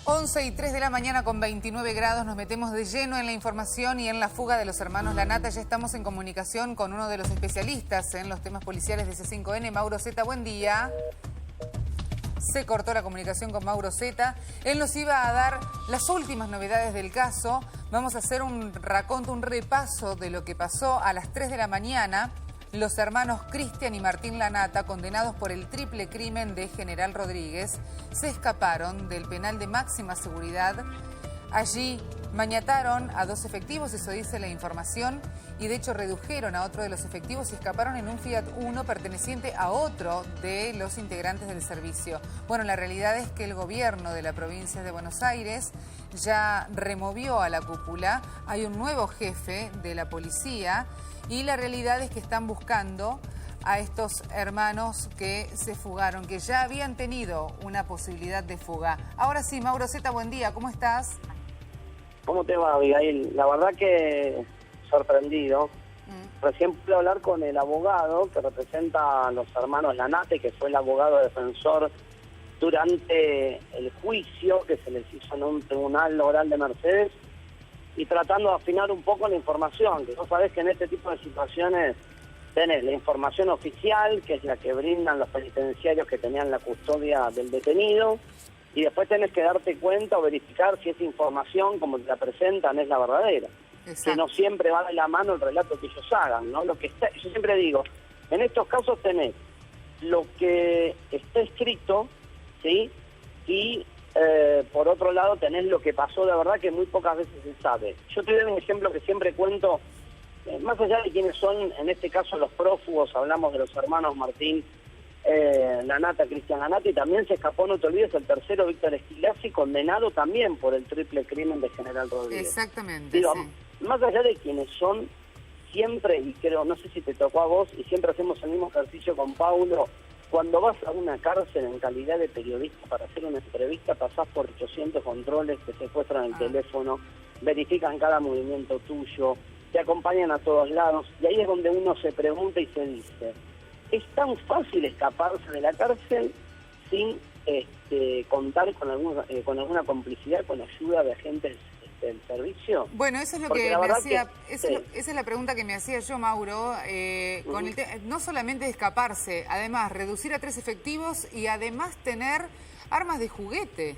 11:03 de la mañana con 29 grados, nos metemos de lleno en la información y en la fuga de los hermanos Lanata. Ya estamos en comunicación con uno de los especialistas en los temas policiales de C5N, Mauro Zeta. Buen día. Se cortó la comunicación con Mauro Zeta. Él nos iba a dar las últimas novedades del caso. Vamos a hacer un raconto, un repaso de lo que pasó a las 3 de la mañana. Los hermanos Cristian y Martín Lanata, condenados por el triple crimen de General Rodríguez, se escaparon del penal de máxima seguridad. Allí maniataron a 2 efectivos, eso dice la información, y de hecho redujeron a otro de los efectivos y escaparon en un Fiat Uno perteneciente a otro de los integrantes del servicio. Bueno, la realidad es que el gobierno de la provincia de Buenos Aires ya removió a la cúpula, hay un nuevo jefe de la policía y la realidad es que están buscando a estos hermanos que se fugaron, que ya habían tenido una posibilidad de fuga. Ahora sí, Mauro Zeta, buen día, ¿cómo estás? ¿Cómo te va, Abigail? La verdad que sorprendido. Recién pude hablar con el abogado que representa a los hermanos Lanata, que fue el abogado defensor durante el juicio que se les hizo en un tribunal oral de Mercedes, y tratando de afinar un poco la información, que vos sabés que en este tipo de situaciones tenés la información oficial, que es la que brindan los penitenciarios que tenían la custodia del detenido, y después tenés que darte cuenta o verificar si esa información, como te la presentan, es la verdadera. Exacto. Que no siempre va de la mano el relato que ellos hagan, ¿no? Lo que está, yo siempre digo, en estos casos tenés lo que está escrito, ¿sí? Y por otro lado tenés lo que pasó de verdad, que muy pocas veces se sabe. Yo te doy un ejemplo que siempre cuento, más allá de quiénes son, en este caso los prófugos, hablamos de los hermanos Martín Lanata, Cristian Lanata, y también se escapó, no te olvides, el tercero, Víctor Esquilazzi, condenado también por el triple crimen de General Rodríguez. Exactamente, digo, sí. Más allá de quienes son, siempre, y creo, no sé si te tocó a vos, y siempre hacemos el mismo ejercicio con Paulo, cuando vas a una cárcel en calidad de periodista para hacer una entrevista, pasás por 800 controles, te secuestran el teléfono, verifican cada movimiento tuyo, te acompañan a todos lados, y ahí es donde uno se pregunta y se dice, ¿es tan fácil escaparse de la cárcel sin contar con alguna complicidad, con ayuda de agentes del servicio? Bueno, eso es lo que me hacía, esa es la pregunta que me hacía yo, Mauro, con el no solamente escaparse, además reducir a 3 efectivos y además tener armas de juguete.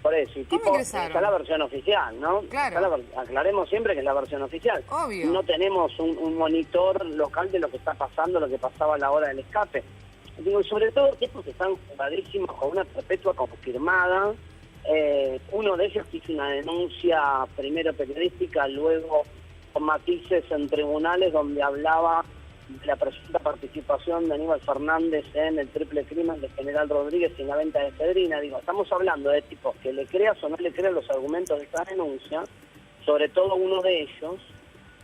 Por eso, y tipo, está la versión oficial, ¿no? Claro. Aclaremos siempre que es la versión oficial. Obvio. No tenemos un monitor local de lo que está pasando, lo que pasaba a la hora del escape. Digo, y sobre todo tipos que están jugadísimos con una perpetua confirmada. Uno de ellos hizo una denuncia primero periodística, luego con matices en tribunales, donde hablaba de la presunta participación de Aníbal Fernández en el triple crimen de General Rodríguez y en la venta de efedrina. Digo, estamos hablando de tipos que le creas o no le creas los argumentos de esta denuncia, sobre todo uno de ellos,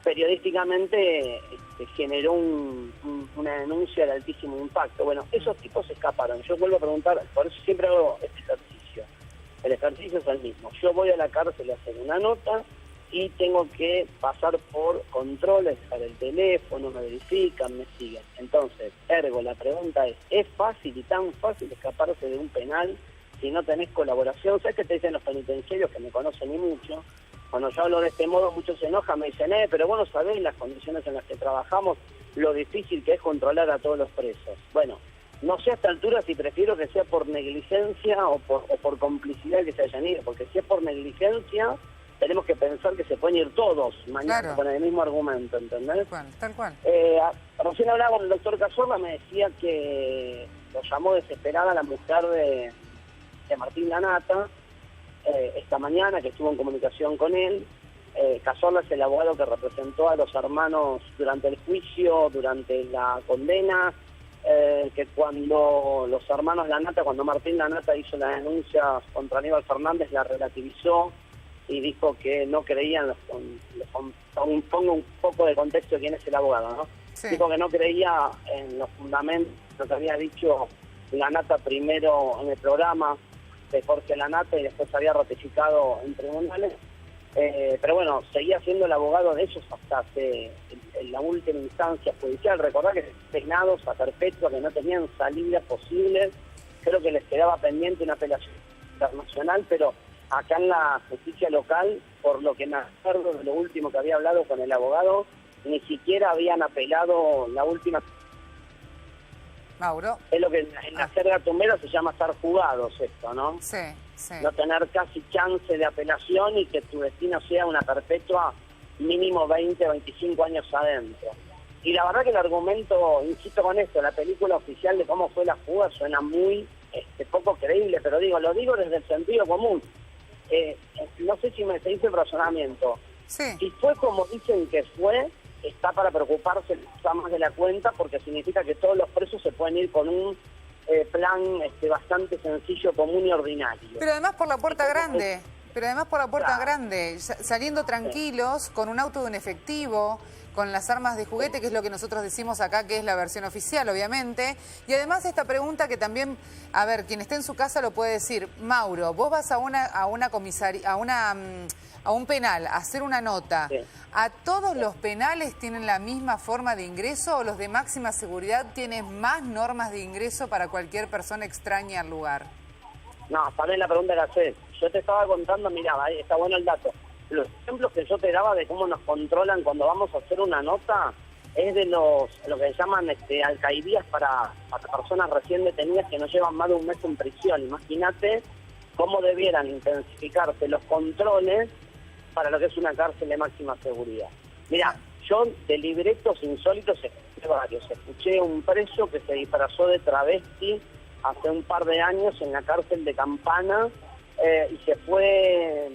periodísticamente generó una denuncia de altísimo impacto. Bueno, esos tipos se escaparon. Yo vuelvo a preguntar, por eso siempre hago este ejercicio. El ejercicio es el mismo. Yo voy a la cárcel a hacer una nota y tengo que pasar por controles, dejar el teléfono, me verifican, me siguen. Entonces, ergo, la pregunta es fácil y tan fácil escaparse de un penal si no tenés colaboración? ¿Sabes qué te dicen los penitenciarios, que me conocen y mucho? Cuando yo hablo de este modo, muchos se enojan, me dicen, pero vos no sabés las condiciones en las que trabajamos, lo difícil que es controlar a todos los presos. Bueno, no sé a esta altura si prefiero que sea por negligencia o por complicidad que se hayan ido, porque si es por negligencia, tenemos que pensar que se pueden ir todos mañana, claro, con el mismo argumento, ¿entendés? Tal cual. Recién hablaba con el doctor Cazorla, me decía que lo llamó desesperada la mujer de Martín Lanata, esta mañana, que estuvo en comunicación con él. Cazorla es el abogado que representó a los hermanos durante el juicio, durante la condena, que cuando los hermanos Lanata, cuando Martín Lanata hizo la denuncia contra Aníbal Fernández, la relativizó y dijo que no creían, pongo un poco de contexto de quién es el abogado, ¿no? Sí. Dijo que no creía en los fundamentos, lo que había dicho Lanata primero en el programa de Jorge Lanata y después había ratificado en tribunales, pero bueno, seguía siendo el abogado de ellos hasta en la última instancia judicial. Recordá que penados a perpetua, que no tenían salida posible, creo que les quedaba pendiente una apelación internacional, pero acá en la justicia local, por lo que me acuerdo de lo último que había hablado con el abogado, ni siquiera habían apelado la última. Mauro. Es lo que en la jerga tumbera se llama estar jugados esto, ¿no? Sí, sí. No tener casi chance de apelación y que tu destino sea una perpetua mínimo 20, 25 años adentro. Y la verdad que el argumento, insisto con esto, la película oficial de cómo fue la fuga suena muy poco creíble, pero lo digo desde el sentido común. No sé si me se dice el razonamiento. Sí. Si fue como dicen que fue, está para preocuparse más de la cuenta, porque significa que todos los presos se pueden ir con un plan bastante sencillo, común y ordinario. Pero además por la puerta grande. Saliendo tranquilos, con un auto de un efectivo, con las armas de juguete, que es lo que nosotros decimos acá, que es la versión oficial, obviamente. Y además esta pregunta que también, a ver, quien esté en su casa lo puede decir. Mauro, vos vas a una comisaría, a un penal, a hacer una nota. Sí. ¿A todos los penales tienen la misma forma de ingreso o los de máxima seguridad tienen más normas de ingreso para cualquier persona extraña al lugar? No, sabés la pregunta que haces. Yo te estaba contando, mirá, ahí está bueno el dato. Los ejemplos que yo te daba de cómo nos controlan cuando vamos a hacer una nota es de lo que llaman alcaidías para personas recién detenidas que no llevan más de un mes en prisión. Imagínate cómo debieran intensificarse los controles para lo que es una cárcel de máxima seguridad. Mirá, yo de libretos insólitos escuché varios. Escuché un preso que se disfrazó de travesti hace un par de años en la cárcel de Campana y se fue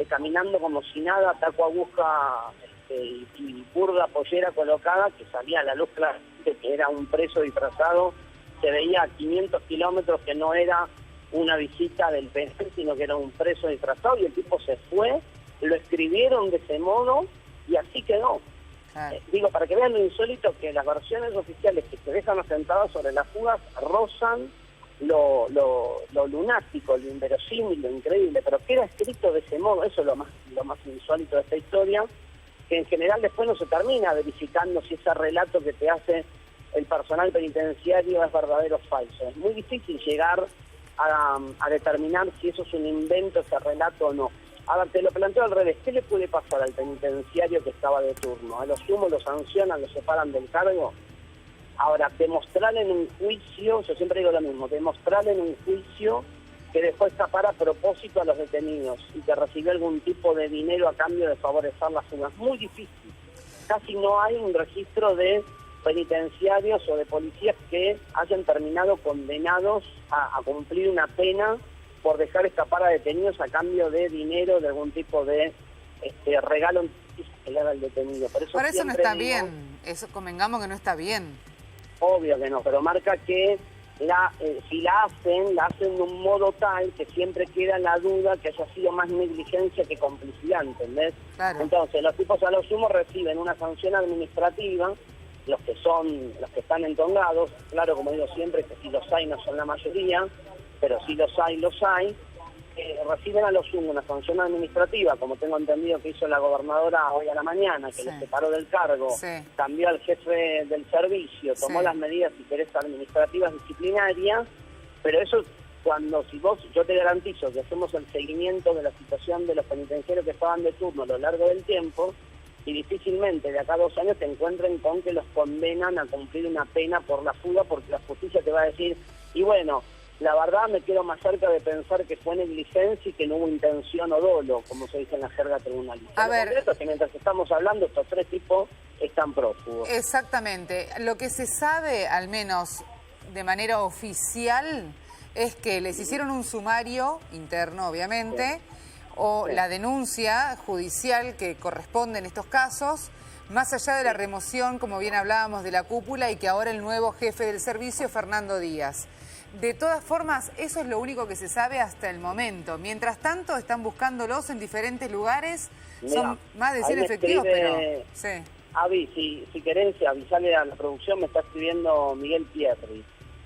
caminando como si nada, taco aguja y burda pollera colocada, que salía a la luz claramente que era un preso disfrazado. Se veía a 500 kilómetros que no era una visita del penal, sino que era un preso disfrazado, y el tipo se fue, lo escribieron de ese modo y así quedó. Para que vean lo insólito, que las versiones oficiales que se dejan asentadas sobre las fugas rozan lo lunático, lo inverosímil, lo increíble, pero queda escrito de ese modo. Eso es lo más insólito de esta historia, que en general después no se termina verificando si ese relato que te hace el personal penitenciario es verdadero o falso. Es muy difícil llegar a determinar si eso es un invento, ese relato o no. A ver, te lo planteo al revés. ¿Qué le puede pasar al penitenciario que estaba de turno? A lo sumo lo sancionan, lo separan del cargo. Ahora, demostrarle en un juicio, yo siempre digo lo mismo, demostrarle en un juicio que dejó escapar a propósito a los detenidos y que recibió algún tipo de dinero a cambio de favorecer las fugas. Muy difícil. Casi no hay un registro de penitenciarios o de policías que hayan terminado condenados a cumplir una pena por dejar escapar a detenidos a cambio de dinero, de algún tipo de regalo que le haga el detenido. Por eso no está bien, eso convengamos que no está bien. Obvio que no, pero marca que si la hacen de un modo tal que siempre queda la duda que haya sido más negligencia que complicidad, ¿entendés? Claro. Entonces, los tipos a lo sumo reciben una sanción administrativa, los que están entongados, claro, como digo siempre, que si los hay no son la mayoría, pero si los hay, reciben a lo sumo una sanción administrativa, como tengo entendido que hizo la gobernadora hoy a la mañana, que le separó del cargo, cambió al jefe del servicio, tomó las medidas, si querés, administrativas disciplinarias, pero eso yo te garantizo que hacemos el seguimiento de la situación de los penitenciarios que estaban de turno a lo largo del tiempo, y difícilmente de acá a 2 años te encuentren con que los condenan a cumplir una pena por la fuga, porque la justicia te va a decir, y bueno, la verdad me quedo más cerca de pensar que fue negligencia y que no hubo intención o dolo, como se dice en la jerga tribunalista. A ver, que mientras estamos hablando, estos 3 tipos están prófugos. Exactamente. Lo que se sabe, al menos de manera oficial, es que les hicieron un sumario interno, obviamente, o la denuncia judicial que corresponde en estos casos, más allá de la remoción, como bien hablábamos, de la cúpula, y que ahora el nuevo jefe del servicio, Fernando Díaz. De todas formas, eso es lo único que se sabe hasta el momento. Mientras tanto, están buscándolos en diferentes lugares. Mirá, son más de 100 efectivos, pero... Sí. Avi, si querés avisarle a la producción, me está escribiendo Miguel Pietri.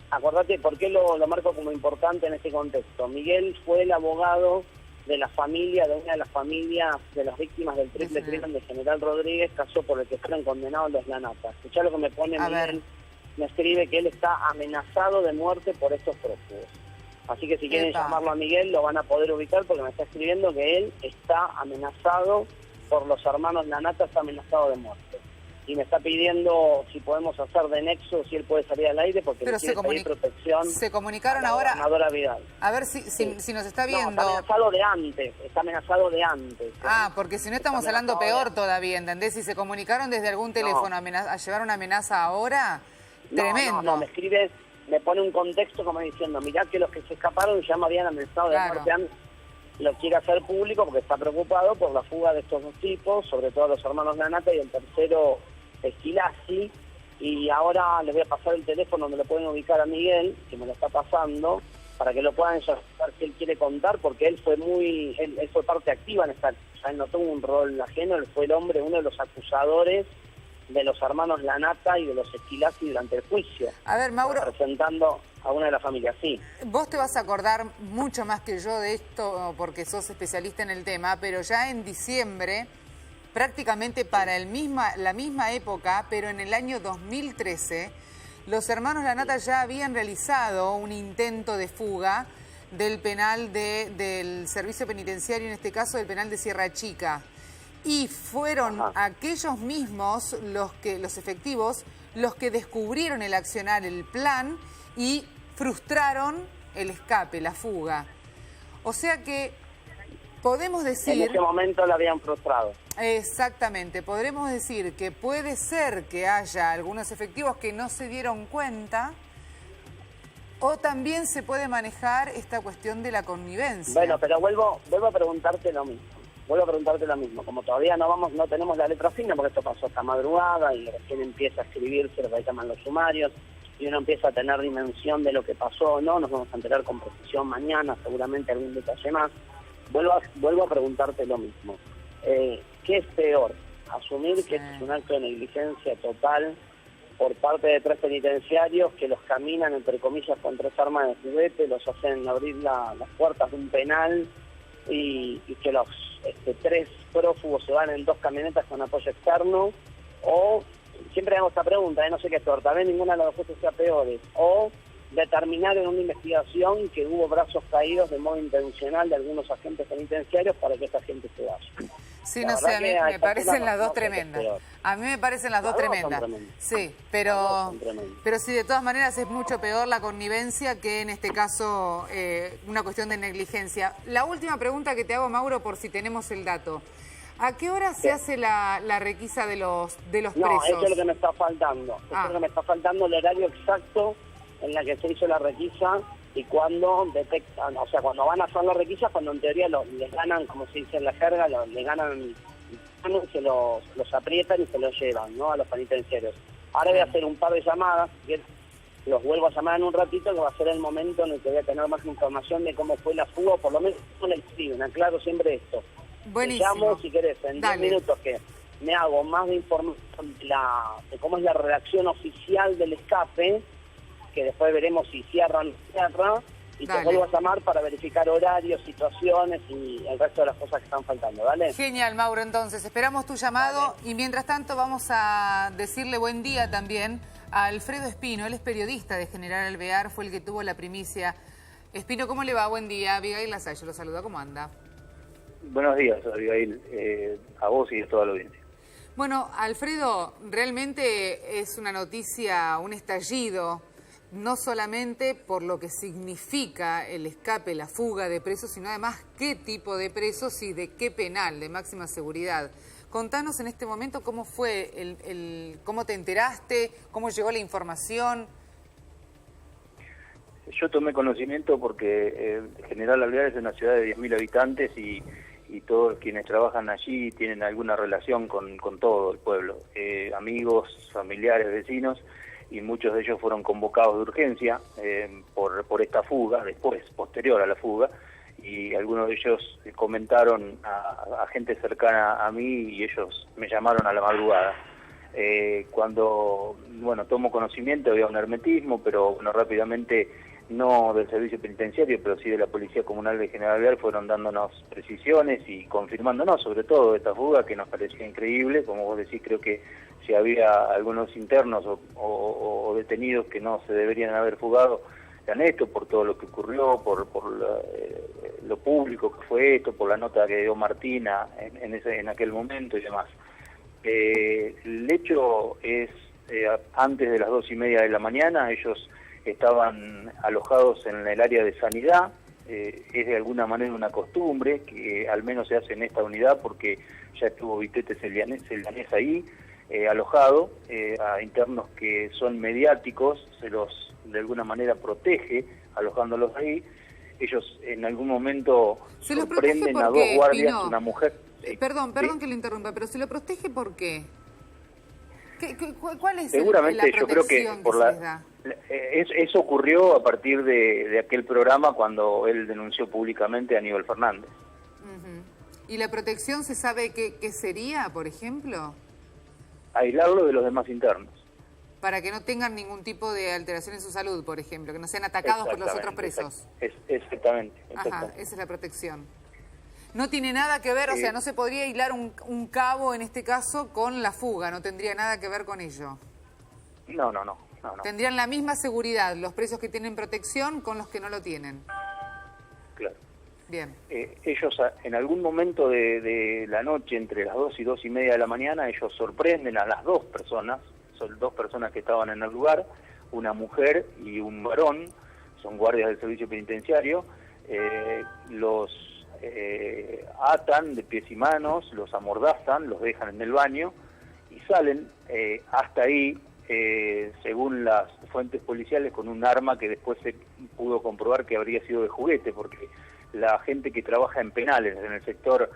Acordate por qué lo marco como importante en este contexto. Miguel fue el abogado de la familia, de una de las familias de las víctimas del triple crimen de General Rodríguez, caso por el que fueron condenados los Lanata. Escuchá lo que me pone Miguel. Me escribe que él está amenazado de muerte por estos prófugos. Así que si quieren Epa. llamarlo a Miguel, lo van a poder ubicar porque me está escribiendo que él está amenazado por los hermanos Lanata, está amenazado de muerte. Y me está pidiendo si podemos hacer de nexo, si él puede salir al aire, porque Pero le quiere pedir protección se comunicaron a la ahora. gobernadora Vidal. A ver si nos está No, viendo. está amenazado de antes, Ah, porque si no estamos hablando peor todavía, ¿entendés? Si se comunicaron desde algún teléfono a llevar una amenaza ahora, tremendo. No, me escribe, me pone un contexto como diciendo, mirá que los que se escaparon ya me habían amenazado de muerte antes. Lo quiere hacer público porque está preocupado por la fuga de estos dos tipos, sobre todo los hermanos Lanata y el tercero Esquilasi, y ahora les voy a pasar el teléfono donde lo pueden ubicar a Miguel, que me lo está pasando, para que lo puedan llamar si él quiere contar, porque él fue él fue parte activa en esta, él no tuvo un rol ajeno, él fue uno de los acusadores de los hermanos Lanata y de los Esquilasi durante el juicio. A ver, Mauro, representando a una de las familias, sí. Vos te vas a acordar mucho más que yo de esto porque sos especialista en el tema, pero ya en diciembre, prácticamente para la misma época, pero en el año 2013, los hermanos Lanata ya habían realizado un intento de fuga del penal del servicio penitenciario, en este caso del penal de Sierra Chica. Y fueron aquellos mismos, los efectivos, los que descubrieron el accionar, el plan, y frustraron el escape, la fuga. O sea que podemos decir... En ese momento la habían frustrado. Exactamente, podremos decir que puede ser que haya algunos efectivos que no se dieron cuenta, o también se puede manejar esta cuestión de la connivencia. Bueno, pero vuelvo a preguntarte lo mismo. Como todavía no tenemos la letra fina, porque esto pasó esta madrugada y recién empieza a escribirse lo que llaman los sumarios, y uno empieza a tener dimensión de lo que pasó o no, nos vamos a enterar con precisión mañana, seguramente algún detalle más. Vuelvo a preguntarte lo mismo. ¿Qué es peor? ¿Asumir que esto es un acto de negligencia total por parte de 3 penitenciarios que los caminan, entre comillas, con 3 armas de juguete, los hacen abrir las puertas de un penal y que los 3 prófugos se van en 2 camionetas con apoyo externo? O, siempre hago esta pregunta, no sé qué es peor, tal vez ninguna de las dos cosas sea peores, o determinar en una investigación que hubo brazos caídos de modo intencional de algunos agentes penitenciarios para que esta gente se vaya. Sí, no sé, a mí me parecen las dos tremendas. A mí me parecen las dos tremendas. Sí, pero sí, de todas maneras es mucho peor la connivencia que en este caso una cuestión de negligencia. La última pregunta que te hago, Mauro, por si tenemos el dato. ¿A qué hora se hace la requisa de los presos? No, eso es lo que me está faltando. Eso es lo que me está faltando, el horario exacto en la que se hizo la requisa y cuando detectan, o sea, cuando van a hacer la requisa, cuando en teoría les ganan, como se dice en la jerga, les ganan, se los aprietan y se los llevan, ¿no?, a los penitenciarios. Ahora voy a hacer un par de llamadas, que los vuelvo a llamar en un ratito, que va a ser el momento en el que voy a tener más información de cómo fue la fuga, por lo menos con el escriben, aclaro siempre esto. Buenísimo. Te llamo, si querés, en 10 minutos que me hago más de información de cómo es la redacción oficial del escape, que después veremos si cierra, y te vuelvo a llamar para verificar horarios, situaciones y el resto de las cosas que están faltando, ¿vale? Genial, Mauro, entonces esperamos tu llamado y mientras tanto vamos a decirle buen día también a Alfredo Espino. Él es periodista de General Alvear, fue el que tuvo la primicia. Espino, ¿cómo le va? Buen día. Abigail Lasalle lo saluda, ¿cómo anda? Buenos días, Abigail, a vos y a toda la audiencia. Bueno, Alfredo, realmente es una noticia, un estallido, no solamente por lo que significa el escape, la fuga de presos, sino además qué tipo de presos y de qué penal de máxima seguridad. Contanos en este momento cómo fue, cómo te enteraste, cómo llegó la información. Yo tomé conocimiento porque General Alvear es una ciudad de 10.000 habitantes y todos quienes trabajan allí tienen alguna relación con todo el pueblo, amigos, familiares, vecinos, y muchos de ellos fueron convocados de urgencia por esta fuga, posterior a la fuga, y algunos de ellos comentaron a gente cercana a mí y ellos me llamaron a la madrugada. Cuando, tomo conocimiento había un hermetismo, pero rápidamente, no del servicio penitenciario, pero sí de la Policía Comunal de General Alvear, fueron dándonos precisiones y confirmándonos sobre todo esta fuga que nos parecía increíble. Como vos decís, creo que si había algunos internos o detenidos que no se deberían haber fugado, esto, por todo lo que ocurrió, por lo público que fue esto, por la nota que dio Martina en aquel momento y demás. El hecho es, antes de las 2:30 de la mañana, ellos estaban alojados en el área de sanidad. Es de alguna manera una costumbre que al menos se hace en esta unidad, porque ya estuvo Vitete Selyanés ahí, alojado, a internos que son mediáticos, se los de alguna manera protege alojándolos ahí. Ellos en algún momento sorprenden a 2 guardias, una mujer... Perdón que lo interrumpa, pero ¿se lo protege por qué? ¿Cuál es seguramente la yo creo que por se les da? Eso ocurrió a partir de aquel programa cuando él denunció públicamente a Aníbal Fernández. ¿Y la protección se sabe qué sería, por ejemplo? Aislarlo de los demás internos. Para que no tengan ningún tipo de alteración en su salud, por ejemplo, que no sean atacados por los otros presos. Exactamente. Ajá, esa es la protección. No tiene nada que ver, o sea, no se podría hilar un cabo en este caso con la fuga, no tendría nada que ver con ello. No. Tendrían la misma seguridad los presos que tienen protección con los que no lo tienen. Claro. Bien. Ellos en algún momento de la noche, entre las 2 y 2:30 de la mañana, ellos sorprenden a las 2 personas, son 2 personas que estaban en el lugar, una mujer y un varón, son guardias del servicio penitenciario, los atan de pies y manos, los amordazan, los dejan en el baño y salen hasta ahí, según las fuentes policiales, con un arma que después se pudo comprobar que habría sido de juguete, porque la gente que trabaja en penales, en el sector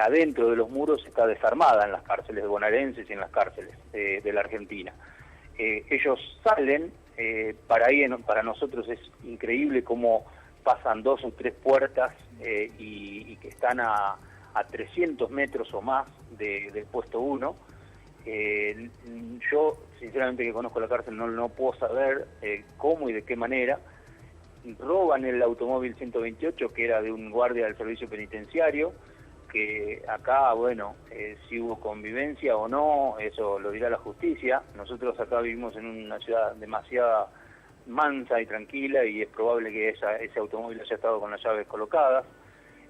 adentro de los muros, está desarmada en las cárceles bonaerenses y en las cárceles de la Argentina. Ellos salen, para nosotros es increíble cómo pasan 2 o 3 puertas y que están a 300 metros o más del puesto 1. Yo, sinceramente, que conozco la cárcel, no puedo saber cómo y de qué manera. Roban el automóvil 128, que era de un guardia del servicio penitenciario, que acá, bueno, si hubo convivencia o no, eso lo dirá la justicia. Nosotros acá vivimos en una ciudad demasiado mansa y tranquila, y es probable que ese automóvil haya estado con las llaves colocadas.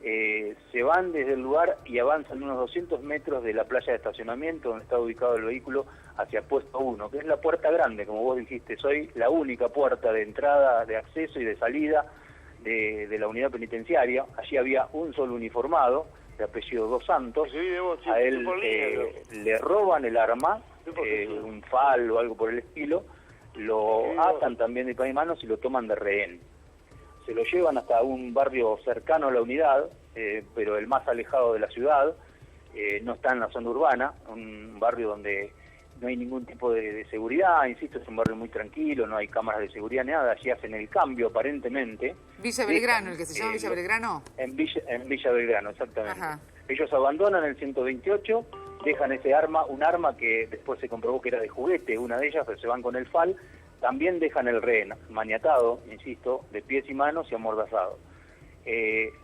Se van desde el lugar y avanzan unos 200 metros de la playa de estacionamiento donde está ubicado el vehículo hacia puesto 1, que es la puerta grande, como vos dijiste. Soy la única puerta de entrada, de acceso y de salida de la unidad penitenciaria. Allí había un solo uniformado, de apellido Dos Santos. A él le roban el arma, un FAL o algo por el estilo, lo atan también de pies y manos y lo toman de rehén. Se lo llevan hasta un barrio cercano a la unidad, pero el más alejado de la ciudad, no está en la zona urbana, un barrio donde no hay ningún tipo de seguridad, insisto, es un barrio muy tranquilo, no hay cámaras de seguridad ni nada. Allí hacen el cambio aparentemente. Villa Belgrano, el que se llama Villa Belgrano. En Villa Belgrano, exactamente. Ajá. Ellos abandonan el 128, dejan un arma que después se comprobó que era de juguete, una de ellas, pero se van con el FAL. También dejan el rehén maniatado, insisto, de pies y manos y amordazado.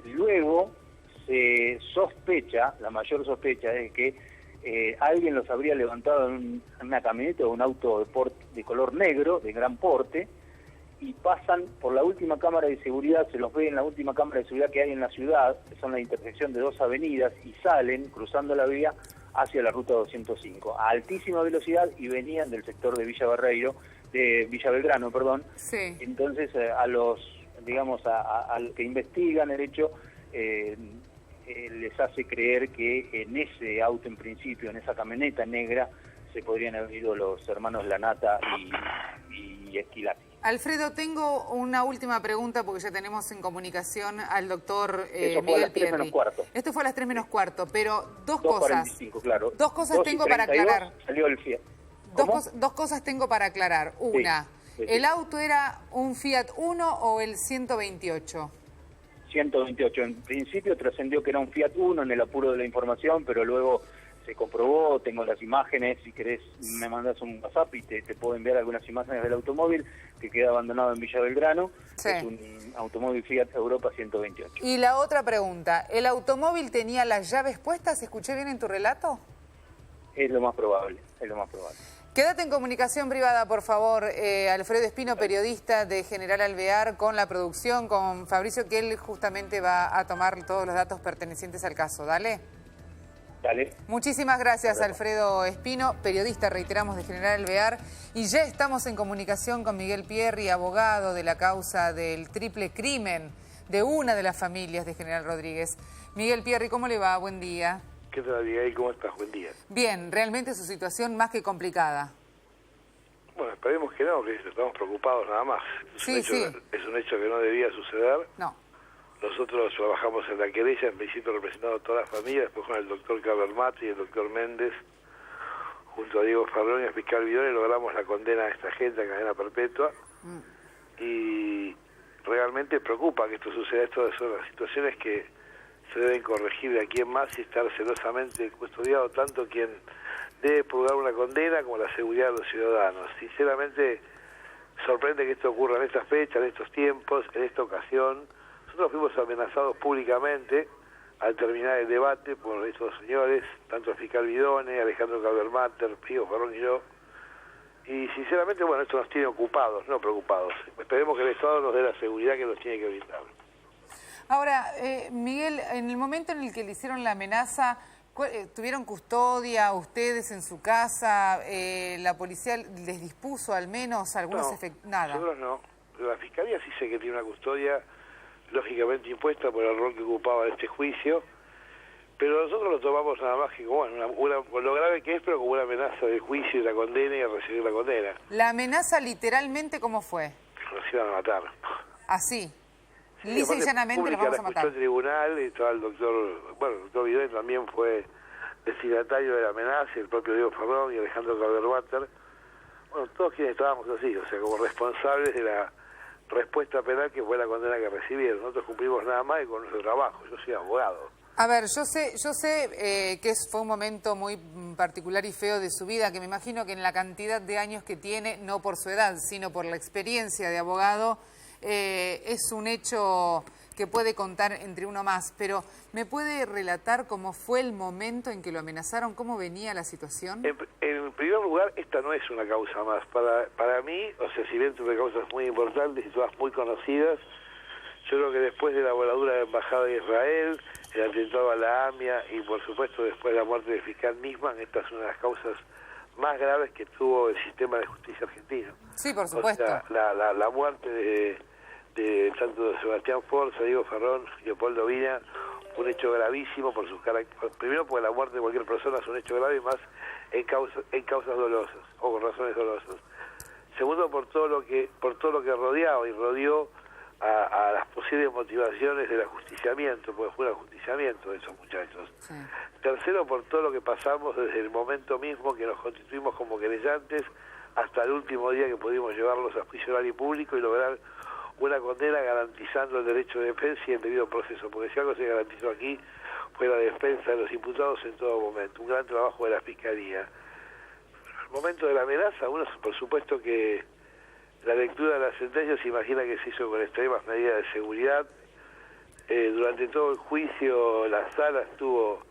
Luego se sospecha, la mayor sospecha es que alguien los habría levantado en una camioneta o un auto de color negro, de gran porte, y pasan por la última cámara de seguridad, se los ve en la última cámara de seguridad que hay en la ciudad, que son la intersección de 2 avenidas, y salen cruzando la vía hacia la ruta 205, a altísima velocidad, y venían del sector de Villa Belgrano, perdón. Sí. Entonces a los que investigan el hecho, les hace creer que en ese auto, en principio, en esa camioneta negra, se podrían haber ido los hermanos Lanata y Esquilati. Alfredo, tengo una última pregunta porque ya tenemos en comunicación al doctor Eso fue Miguel a las 3 Pierri. menos cuarto. Esto fue a las 3 menos cuarto, pero dos 2:45, cosas. claro. Dos cosas tengo para aclarar. Salió el Fiat. Dos cosas tengo para aclarar. Una, Sí. ¿el auto era un Fiat Uno o el 128? 128. En principio trascendió que era un Fiat Uno en el apuro de la información, pero luego se comprobó, tengo las imágenes, si querés me mandas un WhatsApp y te puedo enviar algunas imágenes del automóvil que queda abandonado en Villa Belgrano. Sí. Es un automóvil Fiat Europa 128. Y la otra pregunta, ¿el automóvil tenía las llaves puestas? ¿Escuché bien en tu relato? Es lo más probable, es lo más probable. Quédate en comunicación privada, por favor, Alfredo Espino, periodista de General Alvear, con la producción, con Fabricio, que él justamente va a tomar todos los datos pertenecientes al caso. Dale. Dale. Muchísimas gracias, Alfredo Espino, periodista, reiteramos, de General Alvear. Y ya estamos en comunicación con Miguel Pierri, abogado de la causa del triple crimen de una de las familias de General Rodríguez. Miguel Pierri, ¿cómo le va? Buen día. ¿Qué tal, Abigail? ¿Cómo estás? Buen día. Bien, realmente su situación más que complicada. Bueno, esperemos que no, que estamos preocupados nada más. Es un hecho que no debía suceder. No. Nosotros trabajamos en la querella, en principio representando a toda la familia, después con el doctor Cabermati y el doctor Méndez, junto a Diego Farrón y al fiscal Vidone, logramos la condena a esta gente a cadena perpetua. Y realmente preocupa que esto suceda. Estas son las situaciones que se deben corregir de aquí en más y estar celosamente custodiado tanto quien debe purgar una condena como la seguridad de los ciudadanos. Sinceramente, sorprende que esto ocurra en estas fechas, en estos tiempos, en esta ocasión. Nosotros fuimos amenazados públicamente al terminar el debate por estos señores, tanto el fiscal Vidone, Alejandro Cabermater, Diego Farrón y yo. Y sinceramente, bueno, esto nos tiene ocupados, no preocupados. Esperemos que el Estado nos dé la seguridad que nos tiene que brindar. Ahora, Miguel, en el momento en el que le hicieron la amenaza, ¿tuvieron custodia ustedes en su casa? ¿La policía les dispuso al menos algunos efectos? Nada. Nosotros no. La Fiscalía sí sé que tiene una custodia lógicamente impuesta por el rol que ocupaba en este juicio, pero nosotros lo tomamos nada más que como lo grave que es, pero como una amenaza del juicio y la condena y a recibir la condena. ¿La amenaza literalmente cómo fue? Nos iban a matar. ¿Así? Lisa y llanamente los vamos a matar. El tribunal, estaba el doctor Vidone también fue destinatario de la amenaza, y el propio Diego Farrón y Alejandro Cabermater. Bueno, todos quienes estábamos así, o sea, como responsables de la respuesta penal que fue la condena que recibieron. Nosotros cumplimos nada más que con nuestro trabajo. Yo soy abogado. A ver, yo sé que fue un momento muy particular y feo de su vida, que me imagino que en la cantidad de años que tiene, no por su edad, sino por la experiencia de abogado, es un hecho que puede contar entre uno más, pero ¿me puede relatar cómo fue el momento en que lo amenazaron? ¿Cómo venía la situación? En primer lugar, esta no es una causa más. Para mí, o sea, si bien tuve causas muy importantes y todas muy conocidas, yo creo que después de la voladura de la Embajada de Israel, el atentado a la AMIA y por supuesto después de la muerte del fiscal Nisman, esta es una de las causas más graves que tuvo el sistema de justicia argentino. Sí, por supuesto. O sea, la muerte de tanto de Sebastián Forza, Diego Farrón, Leopoldo Vina, un hecho gravísimo por sus características. Primero, porque la muerte de cualquier persona es un hecho grave, y más en causas dolosas o con razones dolosas. Segundo, por todo lo que rodeaba y rodeó a las posibles motivaciones del ajusticiamiento, porque fue un ajusticiamiento de esos muchachos. Sí. Tercero, por todo lo que pasamos desde el momento mismo que nos constituimos como querellantes hasta el último día que pudimos llevarlos a juicio oral y público y lograr una condena garantizando el derecho de defensa y el debido proceso, porque si algo se garantizó aquí fue la defensa de los imputados en todo momento, un gran trabajo de la Fiscalía. En el momento de la amenaza, uno por supuesto que la lectura de la sentencia se imagina que se hizo con extremas medidas de seguridad. Durante todo el juicio la sala estuvo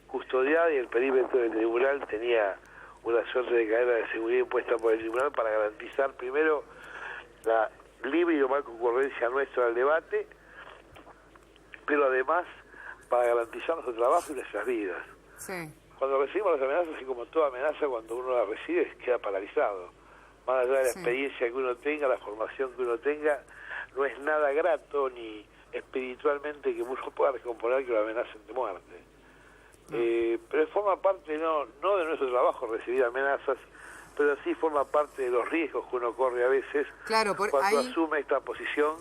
custodiada y el perímetro del tribunal tenía una suerte de cadena de seguridad impuesta por el tribunal para garantizar primero la libre y normal concurrencia nuestra al debate, pero además para garantizar nuestro trabajo y nuestras vidas. Sí. Cuando recibimos las amenazas, y como toda amenaza, cuando uno la recibe, queda paralizado. Más allá de la experiencia que uno tenga, la formación que uno tenga, no es nada grato ni espiritualmente que uno pueda recomponer que lo amenacen de muerte. Pero forma parte no de nuestro trabajo recibir amenazas, pero sí forma parte de los riesgos que uno corre a veces cuando asume esta posición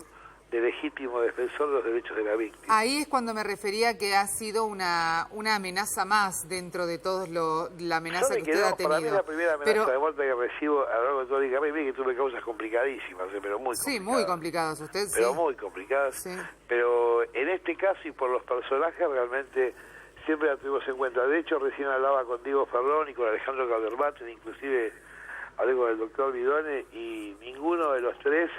de legítimo defensor de los derechos de la víctima. Ahí es cuando me refería que ha sido una amenaza más dentro de toda la amenaza que usted ha tenido. Para mí la primera amenaza de muerte que recibo a lo largo de todo el camino, que tuve causas complicadísimas, pero muy complicadas. Sí, muy complicadas usted, pero muy complicadas. Sí. Pero en este caso y por los personajes realmente siempre la tuvimos en cuenta. De hecho, recién hablaba con Diego Farrón y con Alejandro Cabermater, inclusive hablé con el doctor Vidone, y ninguno de los tres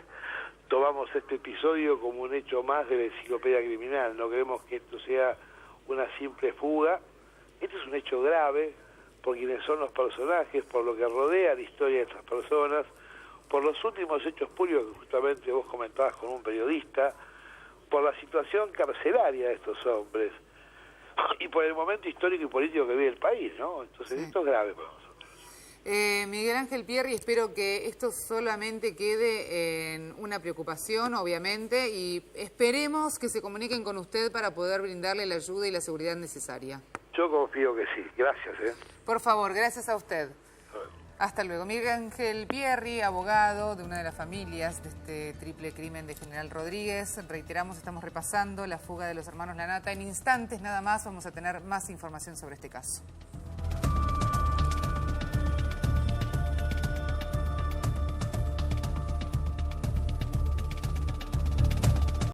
tomamos este episodio como un hecho más de la enciclopedia criminal. No queremos que esto sea una simple fuga. Esto es un hecho grave, por quienes son los personajes, por lo que rodea la historia de estas personas, por los últimos hechos públicos que justamente vos comentabas con un periodista, por la situación carcelaria de estos hombres y por el momento histórico y político que vive el país, ¿no? Entonces esto es grave para nosotros. Miguel Ángel Pierri, espero que esto solamente quede en una preocupación, obviamente, y esperemos que se comuniquen con usted para poder brindarle la ayuda y la seguridad necesaria. Yo confío que sí. Gracias. Por favor, gracias a usted. Hasta luego. Miguel Ángel Pierri, abogado de una de las familias de este triple crimen de General Rodríguez. Reiteramos, estamos repasando la fuga de los hermanos Lanata. En instantes nada más vamos a tener más información sobre este caso.